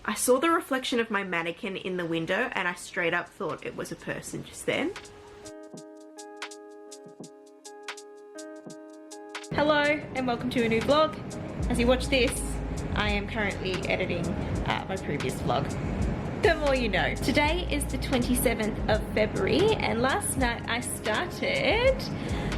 I saw the reflection of my mannequin in the window and I straight up thought it was a person just then. Hello and welcome to a new vlog. As you watch this, I am currently editing my previous vlog. The more you know. Today is the 27th of February and last night I started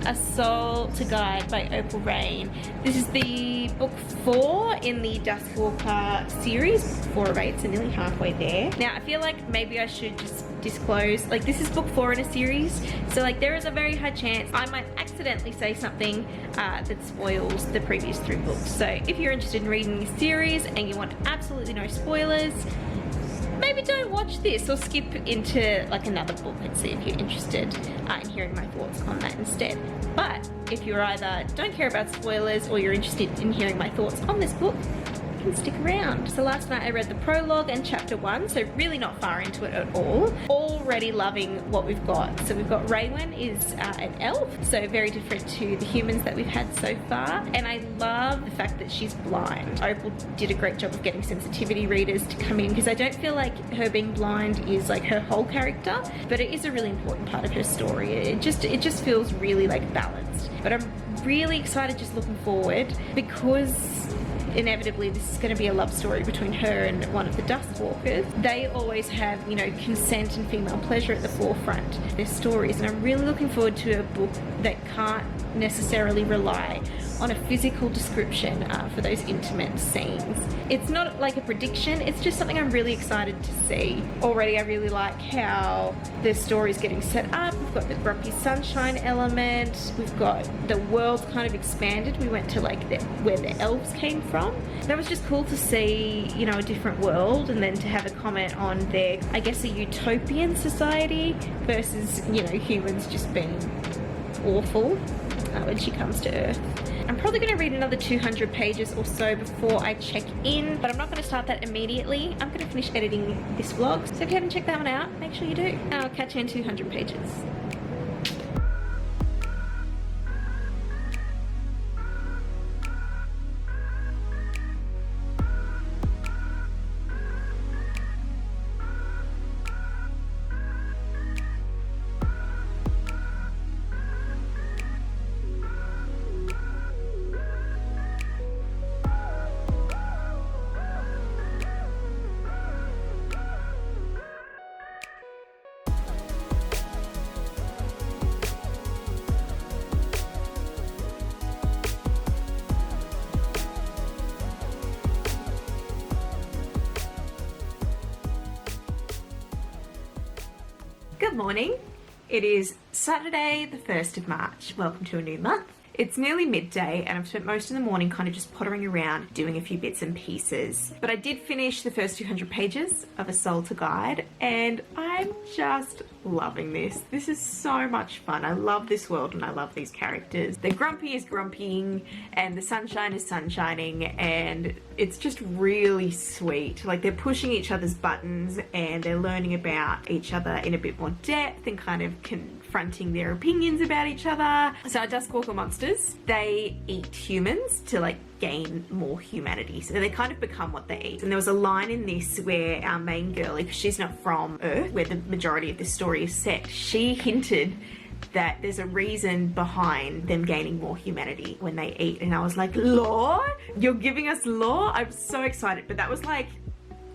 A Soul to Guide by Opal Rain. This is the book 4 in the Duskwalker series. 4 of 8, so nearly halfway there. Now I feel like maybe I should just disclose, like, this is book 4 in a series, so like there is a very high chance I might accidentally say something that spoils the previous 3 books. So if you're interested in reading this series and you want absolutely no spoilers, maybe don't watch this or skip into like another book and see if you're interested in hearing my thoughts on that instead. But if you're either don't care about spoilers or you're interested in hearing my thoughts on this book, you can stick around. So last night I read the prologue and chapter 1, so really not far into it at all. Already loving what we've got. So we've got Raywin is an elf, so very different to the humans that we've had so far. And I love the fact that she's blind. Opal did a great job of getting sensitivity readers to come in because I don't feel like her being blind is like her whole character, but it is a really important part of her story. It just feels really like balanced. But I'm really excited, just looking forward, because inevitably this is going to be a love story between her and one of the Duskwalkers. They always have, you know, consent and female pleasure at the forefront of their stories, and I'm really looking forward to a book that can't necessarily rely on a physical description for those intimate scenes. It's not like a prediction, it's just something I'm really excited to see. Already I really like how the story's getting set up. We've got the grumpy sunshine element, we've got the world's kind of expanded. We went to like where the elves came from. That was just cool to see, you know, a different world, and then to have a comment on their, I guess, a utopian society versus, you know, humans just being awful when she comes to Earth. I'm probably going to read another 200 pages or so before I check in, but I'm not going to start that immediately. I'm going to finish editing this vlog, so if you haven't checked that one out, make sure you do. I'll catch you in 200 pages. Good morning. It is Saturday the 1st of March. Welcome to a new month. It's nearly midday and I've spent most of the morning kind of just pottering around doing a few bits and pieces. But I did finish the first 200 pages of A Soul to Guide and I'm just loving this. This is so much fun. I love this world and I love these characters. The grumpy is grumpying and the sunshine is sunshining, and it's just really sweet. Like, they're pushing each other's buttons and they're learning about each other in a bit more depth and kind of confronting their opinions about each other. So our Duskwalker monsters, they eat humans to like gain more humanity. So they kind of become what they eat. And there was a line in this where our main girl, because she's not from Earth, where the majority of this story is set, she hinted that there's a reason behind them gaining more humanity when they eat. And I was like, lore? You're giving us lore? I'm so excited. But that was like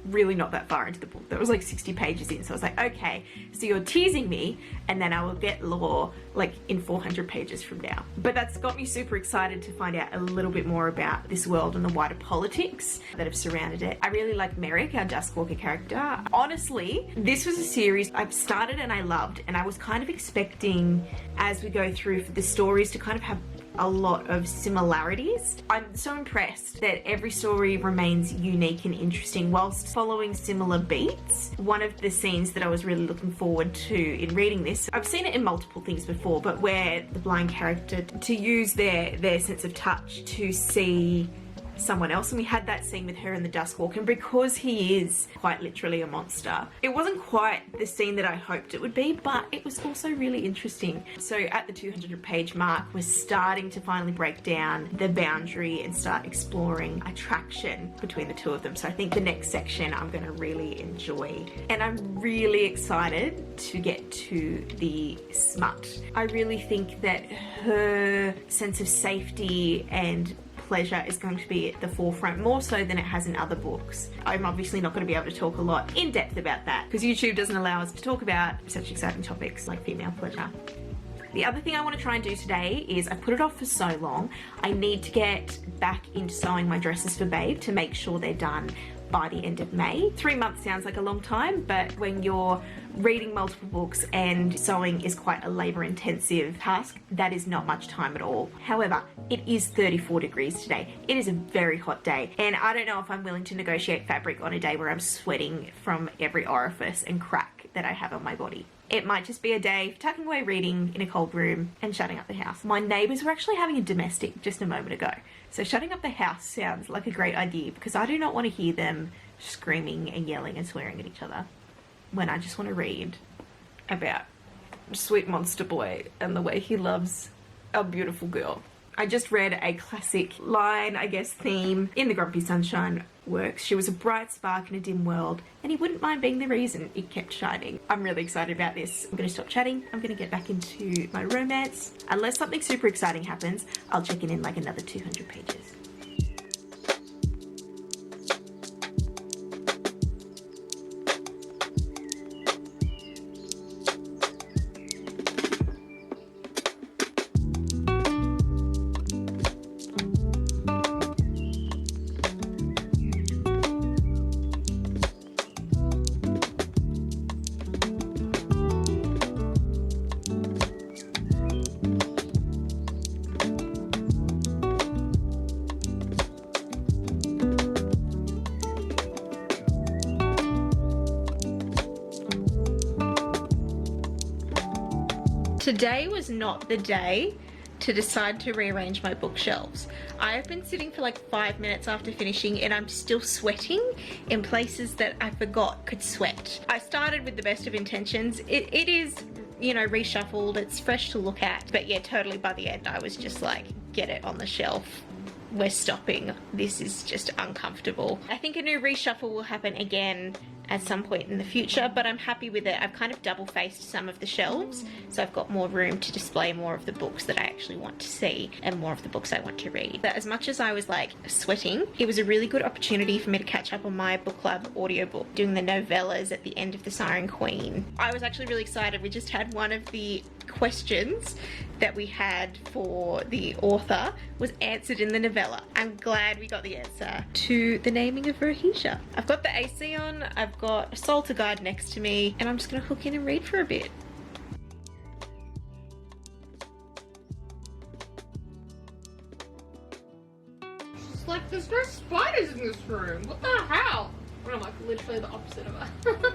really not that far into the book. That was like 60 pages in. So I was like, okay, so you're teasing me and then I will get lore like in 400 pages from now. But that's got me super excited to find out a little bit more about this world and the wider politics that have surrounded it. I really like Merrick, our Duskwalker character. Honestly, this was a series I've started and I loved, and I was kind of expecting as we go through for the stories to kind of have a lot of similarities. I'm so impressed that every story remains unique and interesting whilst following similar beats. One of the scenes that I was really looking forward to in reading this, I've seen it in multiple things before, but where the blind character to use their sense of touch to see someone else, and we had that scene with her and the Duskwalker, and because he is quite literally a monster, it wasn't quite the scene that I hoped it would be, but it was also really interesting. So at the 200-page mark, we're starting to finally break down the boundary and start exploring attraction between the two of them. So I think the next section I'm going to really enjoy, and I'm really excited to get to the smut. I really think that her sense of safety and pleasure is going to be at the forefront, more so than it has in other books. I'm obviously not going to be able to talk a lot in depth about that because YouTube doesn't allow us to talk about such exciting topics like female pleasure. The other thing I want to try and do today is, I've put it off for so long, I need to get back into sewing my dresses for Babe to make sure they're done by the end of May. 3 months sounds like a long time, but when you're reading multiple books and sewing is quite a labor-intensive task, that is not much time at all. However, it is 34 degrees today. It is a very hot day, and I don't know if I'm willing to negotiate fabric on a day where I'm sweating from every orifice and crack that I have on my body. It might just be a day for tucking away reading in a cold room and shutting up the house. My neighbours were actually having a domestic just a moment ago, so shutting up the house sounds like a great idea because I do not want to hear them screaming and yelling and swearing at each other when I just want to read about sweet monster boy and the way he loves a beautiful girl. I just read a classic line, I guess, theme in the Grumpy Sunshine works. She was a bright spark in a dim world, and he wouldn't mind being the reason it kept shining. I'm really excited about this. I'm going to stop chatting. I'm going to get back into my romance. Unless something super exciting happens, I'll check in like another 200 pages. Today was not the day to decide to rearrange my bookshelves. I have been sitting for like 5 minutes after finishing and I'm still sweating in places that I forgot could sweat. I started with the best of intentions. It is, you know, reshuffled, it's fresh to look at, but yeah, totally by the end I was just like, get it on the shelf. We're stopping. This is just uncomfortable. I think a new reshuffle will happen again at some point in the future, but I'm happy with it. I've kind of double-faced some of the shelves, so I've got more room to display more of the books that I actually want to see and more of the books I want to read. But as much as I was like sweating, it was a really good opportunity for me to catch up on my book club audiobook, doing the novellas at the end of The Siren Queen. I was actually really excited. We just had one of the questions that we had for the author was answered in the novella. I'm glad we got the answer to the naming of Rohisha. I've got the AC on, I've got a Salter guide next to me, and I'm just gonna hook in and read for a bit. She's like, there's no spiders in this room. What the hell? And I'm like literally the opposite of her.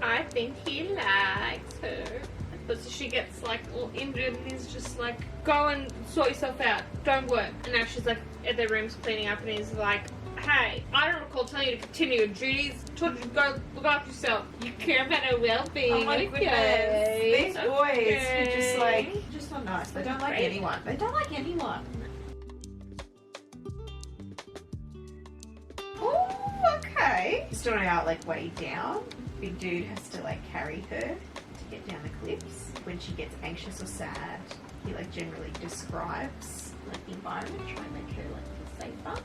I think he likes her. But so she gets like all injured and he's just like, go and sort yourself out, don't work. And now she's like at their rooms cleaning up and he's like, hey, I don't recall telling you to continue your duties. I told you to go look after yourself. You care about her well-being. Oh my goodness. These boys who just like, just not nice. They don't like anyone. They don't like anyone. Oh, okay. She's doing out like way down. Big dude has to like carry her to get down the cliffs. When she gets anxious or sad, he like generally describes like the environment, trying to make her like feel safer.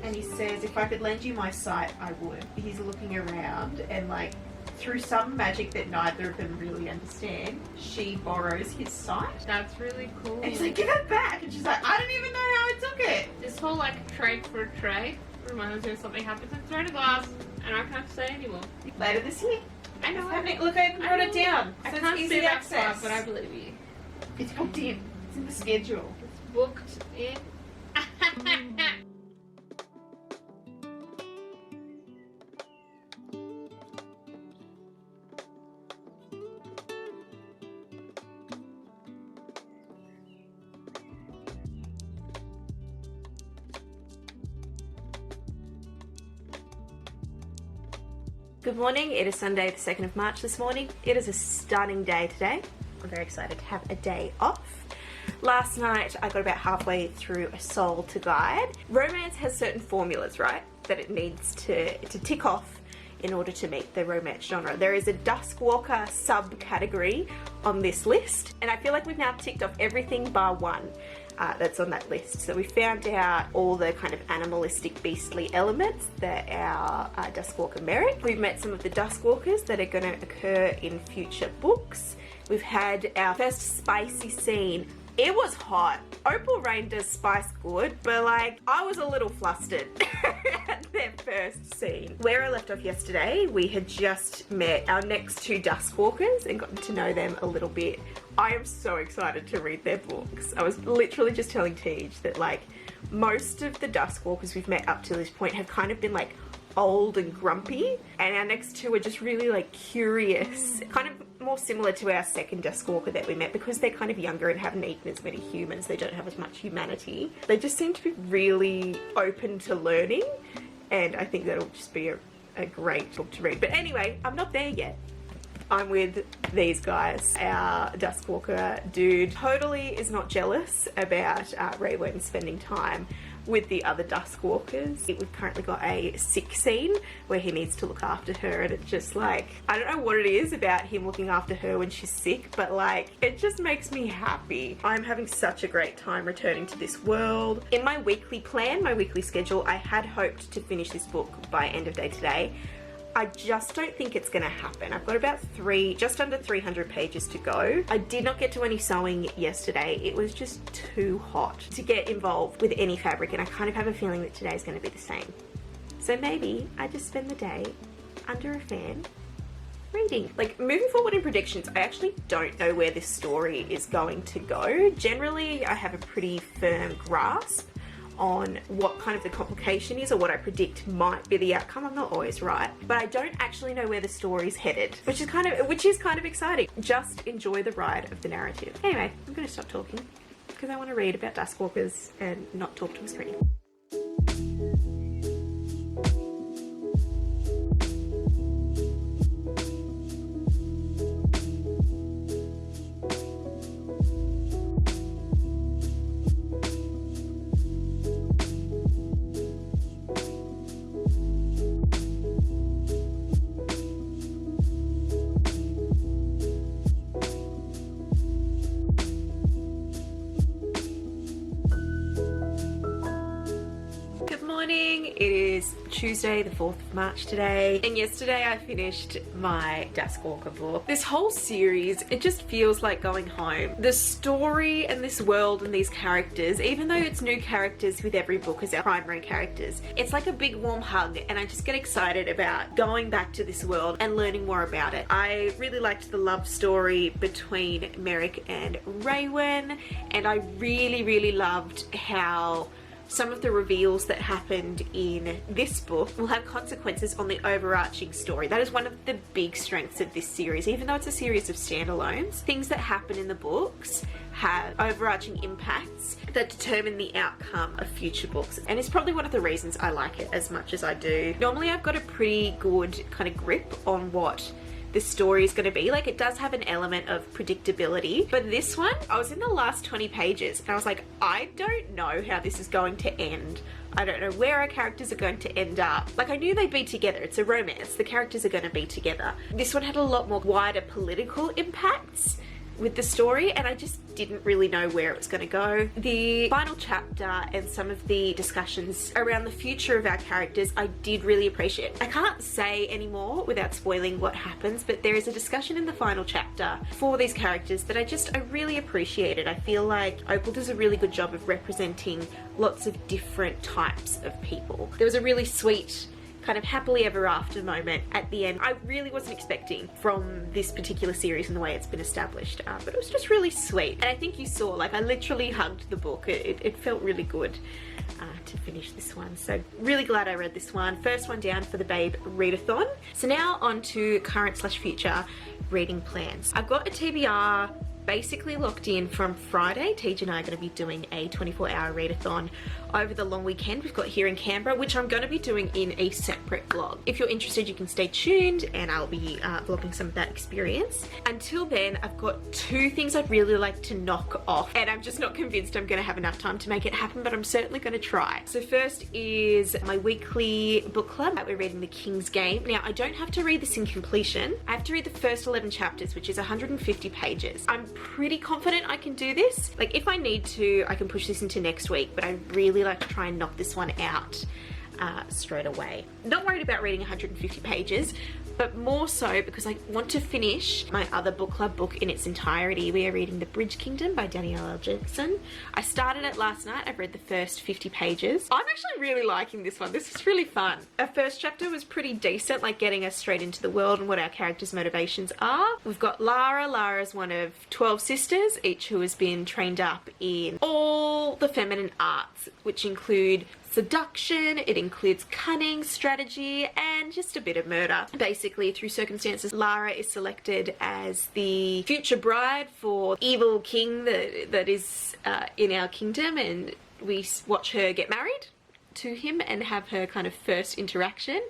And he says, if I could lend you my sight, I would. He's looking around and like through some magic that neither of them really understand, she borrows his sight. That's really cool. And he's like, give it back. And she's like, I don't even know how I took it. This whole like trade for a trade reminds me of something happens in Throne of Glass and I can't say anymore. Later this year. I know. Look, I even wrote it down. I So can't it's see easy that far, access. but I believe you. It's booked in. It's in the schedule. It's booked in. Good morning, it is Sunday the 2nd of March this morning. It is a stunning day today. I'm very excited to have a day off. Last night I got about halfway through A Soul to Guide. Romance has certain formulas, right, that it needs to tick off in order to meet the romance genre. There is a Duskwalker subcategory on this list, and I feel like we've now ticked off everything bar one that's on that list. So we found out all the kind of animalistic, beastly elements that our Duskwalker merit. We've met some of the Duskwalkers that are going to occur in future books. We've had our first spicy scene. It was hot. Opal Rain does spice good, but like, I was a little flustered at their first scene. Where I left off yesterday, we had just met our next two Duskwalkers and gotten to know them a little bit. I am so excited to read their books. I was literally just telling Tej that like, most of the Duskwalkers we've met up to this point have kind of been like old and grumpy, and our next two are just really like curious, kind of more similar to our second Duskwalker that we met because they're kind of younger and haven't eaten as many humans. They don't have as much humanity. They just seem to be really open to learning, and I think that'll just be a great book to read. But anyway, I'm not there yet. I'm with these guys. Our Duskwalker dude totally is not jealous about Raywin spending time with the other Duskwalkers. We've currently got a sick scene where he needs to look after her, and it's just like, I don't know what it is about him looking after her when she's sick, but like, it just makes me happy. I'm having such a great time returning to this world. In my weekly plan, my weekly schedule, I had hoped to finish this book by end of day today. I just don't think it's gonna happen. I've got about just under 300 pages to go. I did not get to any sewing yesterday. It was just too hot to get involved with any fabric, and I kind of have a feeling that today's gonna be the same. So maybe I just spend the day under a fan reading. Like, moving forward in predictions, I actually don't know where this story is going to go. Generally, I have a pretty firm grasp on what kind of the complication is or what I predict might be the outcome. I'm not always right, but I don't actually know where the story's headed, which is kind of exciting. Just enjoy the ride of the narrative. Anyway, I'm gonna stop talking because I want to read about Duskwalkers and not talk to a screen. It is Tuesday the 4th of March today, and yesterday I finished my Duskwalker book. This whole series, it just feels like going home. The story and this world and these characters, even though it's new characters with every book as our primary characters, it's like a big warm hug, and I just get excited about going back to this world and learning more about it. I really liked the love story between Merrick and Raywin, and I really loved how some of the reveals that happened in this book will have consequences on the overarching story. That is one of the big strengths of this series. Even though it's a series of standalones, things that happen in the books have overarching impacts that determine the outcome of future books. And it's probably one of the reasons I like it as much as I do. Normally I've got a pretty good kind of grip on what the story is going to be. Like, it does have an element of predictability, but this one, I was in the last 20 pages and I was like, I don't know how this is going to end. I don't know where our characters are going to end up. Like, I knew they'd be together. It's a romance. The characters are going to be together. This one had a lot more wider political impacts with the story, and I just didn't really know where it was going to go. The final chapter and some of the discussions around the future of our characters I did really appreciate. I can't say anymore without spoiling what happens, but there is a discussion in the final chapter for these characters that I really appreciated. I feel like Opal does a really good job of representing lots of different types of people. There was a really sweet kind of happily ever after moment at the end. I really wasn't expecting from this particular series and the way it's been established, but it was just really sweet. And I think you saw, like, I literally hugged the book. It felt really good to finish this one. So really glad I read this one. First one down for the Babe Readathon. So now on to current/future reading plans. I've got a TBR basically locked in from Friday. Tej and I are going to be doing a 24-hour readathon over the long weekend we've got here in Canberra, which I'm going to be doing in a separate vlog. If you're interested, you can stay tuned and I'll be vlogging some of that experience. Until then, I've got 2 things I'd really like to knock off, and I'm just not convinced I'm going to have enough time to make it happen, but I'm certainly going to try. So first is my weekly book club. We're reading The King's Game. Now, I don't have to read this in completion. I have to read the first 11 chapters, which is 150 pages. I'm pretty confident I can do this. Like, if I need to, I can push this into next week, but I really like to try and knock this one out straight away. Not worried about reading 150 pages, but more so because I want to finish my other book club book in its entirety. We are reading The Bridge Kingdom by Danielle L. Jackson. I started it last night. I've read the first 50 pages. I'm actually really liking this one. This is really fun. Our first chapter was pretty decent, like getting us straight into the world and what our characters' motivations are. We've got Lara. Lara's one of 12 sisters, each who has been trained up in all the feminine arts, which include seduction, it includes cunning, strategy, and just a bit of murder. Basically, through circumstances, Lara is selected as the future bride for evil king that is in our kingdom, and we watch her get married to him and have her kind of first interaction.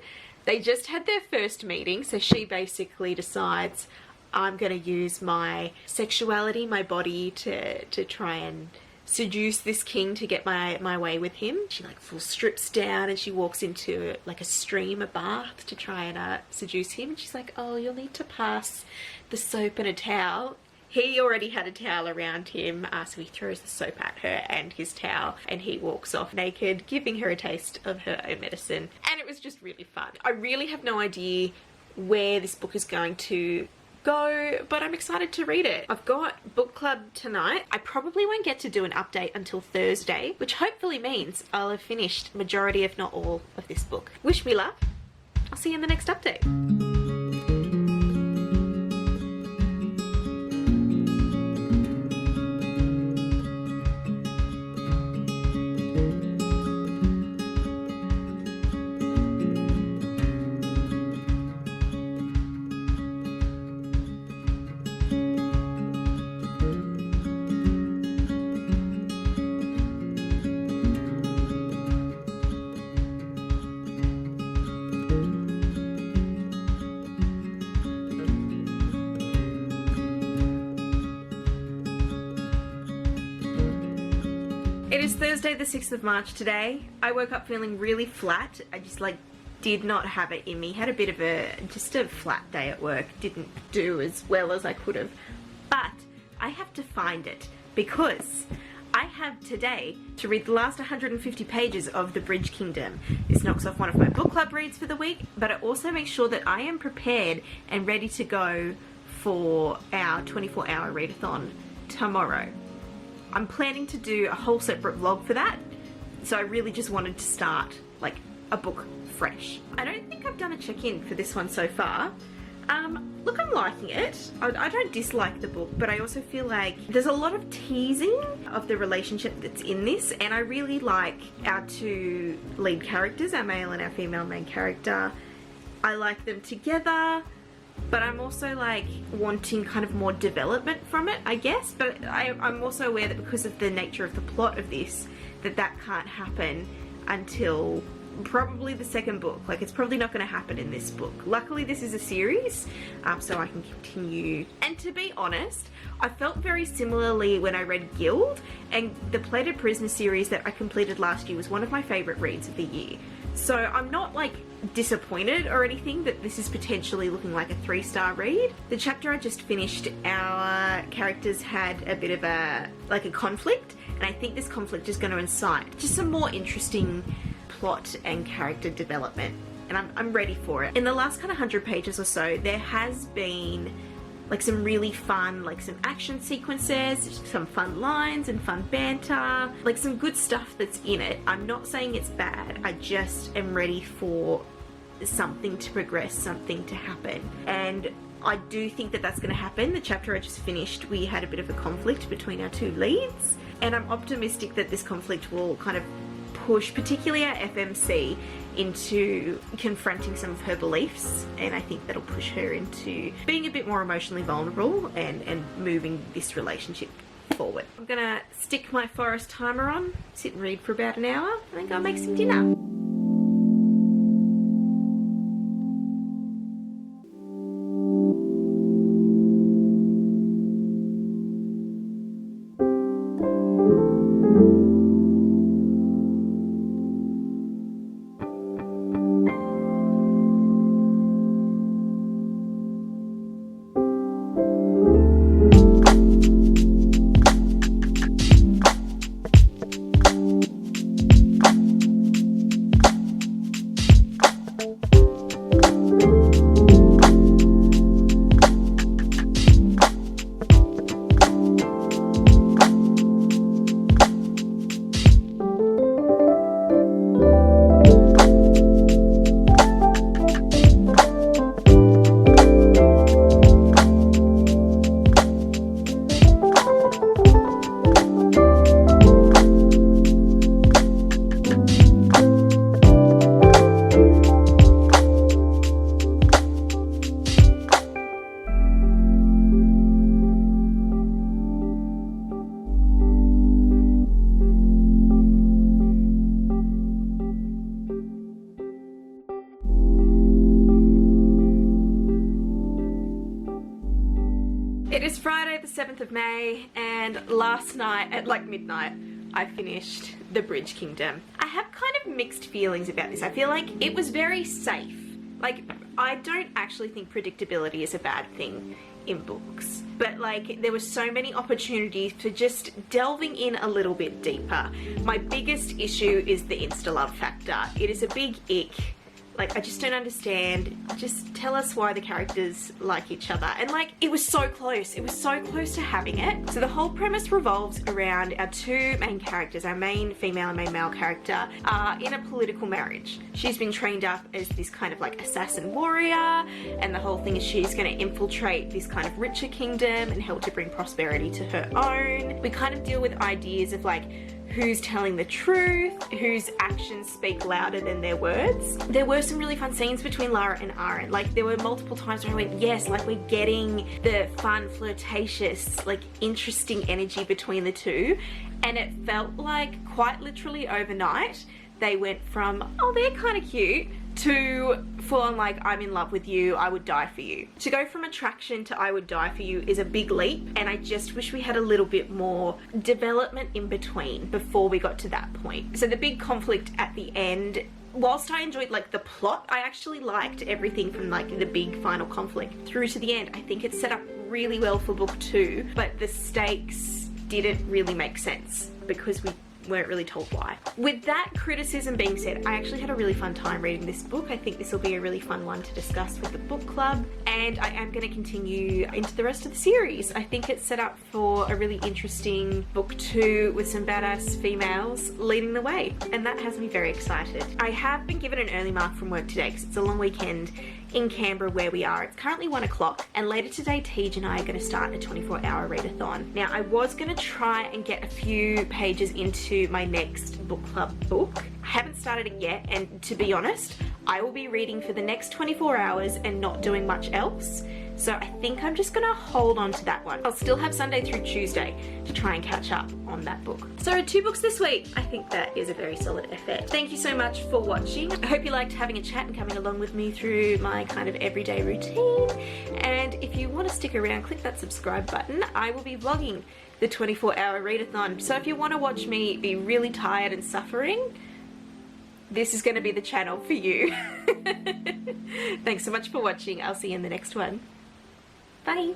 They just had their first meeting, so she basically decides, I'm going to use my sexuality, my body, to try and seduce this king to get my way with him. She like full strips down and she walks into like a stream, a bath, to try and seduce him. And she's like, oh, you'll need to pass the soap and a towel. He already had a towel around him, so he throws the soap at her and his towel, and he walks off naked, giving her a taste of her own medicine. And it was just really fun. I really have no idea where this book is going to go, but I'm excited to read it. I've got book club tonight. I probably won't get to do an update until Thursday, which hopefully means I'll have finished majority, if not all, of this book. Wish me luck. I'll see you in the next update. It is Thursday the 6th of March today. I woke up feeling really flat. I just like did not have it in me. Had a bit of just a flat day at work. Didn't do as well as I could have. But I have to find it because I have today to read the last 150 pages of The Bridge Kingdom. This knocks off one of my book club reads for the week, but it also makes sure that I am prepared and ready to go for our 24-hour readathon tomorrow. I'm planning to do a whole separate vlog for that, so I really just wanted to start like a book fresh. I don't think I've done a check-in for this one so far. Look, I'm liking it. I don't dislike the book, but I also feel like there's a lot of teasing of the relationship that's in this, and I really like our 2 lead characters, our male and our female main character. I like them together, but I'm also like wanting kind of more development from it, I guess. But I'm also aware that because of the nature of the plot of this, that can't happen until probably the second book. Like, it's probably not going to happen in this book. Luckily, this is a series, so I can continue. And to be honest, I felt very similarly when I read Guild, and the Plated Prisoner series that I completed last year was one of my favourite reads of the year. So I'm not like disappointed or anything that this is potentially looking like a 3-star read. The chapter I just finished, our characters had a bit of a conflict, and I think this conflict is going to incite just some more interesting plot and character development, and I'm ready for it. In the last kind of 100 pages or so, there has been like some really fun, like some action sequences, some fun lines and fun banter, like some good stuff that's in it. I'm not saying it's bad, I just am ready for something to progress, something to happen. And I do think that that's going to happen. The chapter I just finished, we had a bit of a conflict between our 2 leads, and I'm optimistic that this conflict will kind of push particularly our FMC into confronting some of her beliefs, and I think that'll push her into being a bit more emotionally vulnerable and moving this relationship forward. I'm gonna stick my forest timer on, sit and read for about an hour, and then go make some dinner. It is Friday the 7th of May, and last night at like midnight I finished The Bridge Kingdom. I have kind of mixed feelings about this. I feel like it was very safe. Like, I don't actually think predictability is a bad thing in books, but like there were so many opportunities for just delving in a little bit deeper. My biggest issue is the insta-love factor. It is a big ick. Like, I just don't understand. Just tell us why the characters like each other. And like, it was so close. It was so close to having it. So the whole premise revolves around our two main characters. Our main female and main male character are in a political marriage. She's been trained up as this kind of like assassin warrior. And the whole thing is she's going to infiltrate this kind of richer kingdom and help to bring prosperity to her own. We kind of deal with ideas of like, who's telling the truth, whose actions speak louder than their words. There were some really fun scenes between Lara and Aaron. Like, there were multiple times where I went, yes, like we're getting the fun, flirtatious, like interesting energy between the two. And it felt like quite literally overnight, they went from, oh, they're kind of cute, to full on like, I'm in love with you, I would die for you. To go from attraction to I would die for you is a big leap, and I just wish we had a little bit more development in between before we got to that point. So the big conflict at the end, whilst I enjoyed like the plot, I actually liked everything from like the big final conflict through to the end. I think it's set up really well for book 2, but the stakes didn't really make sense because we weren't really told why. With that criticism being said, I actually had a really fun time reading this book. I think this will be a really fun one to discuss with the book club, and I am going to continue into the rest of the series. I think it's set up for a really interesting book 2 with some badass females leading the way, and that has me very excited. I have been given an early mark from work today because it's a long weekend in Canberra where we are. It's currently 1 o'clock, and later today Tej and I are going to start a 24-hour readathon. Now, I was going to try and get a few pages into my next book club book. I haven't started it yet, and to be honest, I will be reading for the next 24 hours and not doing much else. So I think I'm just gonna hold on to that one. I'll still have Sunday through Tuesday to try and catch up on that book. So 2 books this week. I think that is a very solid effort. Thank you so much for watching. I hope you liked having a chat and coming along with me through my kind of everyday routine. And if you want to stick around, click that subscribe button. I will be vlogging the 24-hour readathon. So if you want to watch me be really tired and suffering, this is going to be the channel for you. Thanks so much for watching. I'll see you in the next one. Bye.